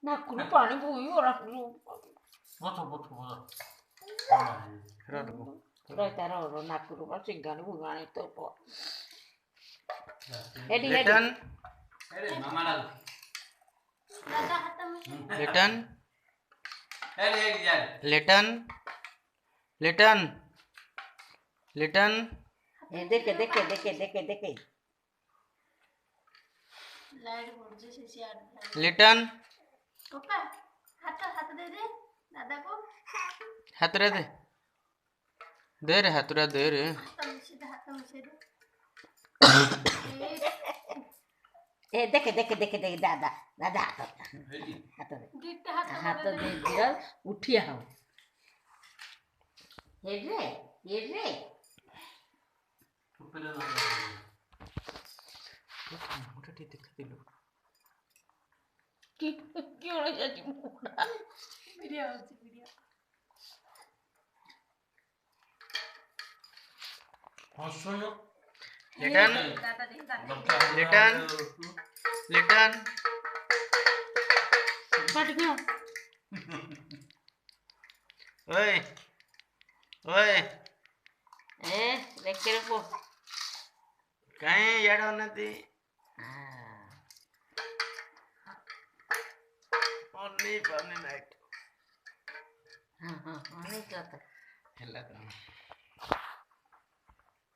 નાકનું પાણી બોયું રાખલું પોતો પોતો પોતો તારો નાકનું પણ સિંગાનું ભૂગાણી તો એડી લિટન અરે મામાલા દાદા હાથમ લિટન અરે યાર લિટन લિटन લિटन દેખે દેખે દેખે દેખે દેખે लाइट बोल जैसे सियार લિटन पापा हाथ दे दे दादा को हाथ रे दे रे हाथ रे दे रे हाथ से दे એ દેખે દેખે દેખે દેખે દાદા દાદા હાથ હાથ गिफ्ट હાથ દે દીધા ઉઠી આવ હેડે હેડે ઉપલે ના મોટા ટી દેખાતી લો ક્यों જાજી મોડા वीडियो वीडियो હોશો લિટન दादा दे दादा લિટન લિટન ફટ ગયો ઓય ઓય દેખે રખો કઈ યાડો નથી ઓનલી નાઈટ હા હા નહીં કરતા હેલા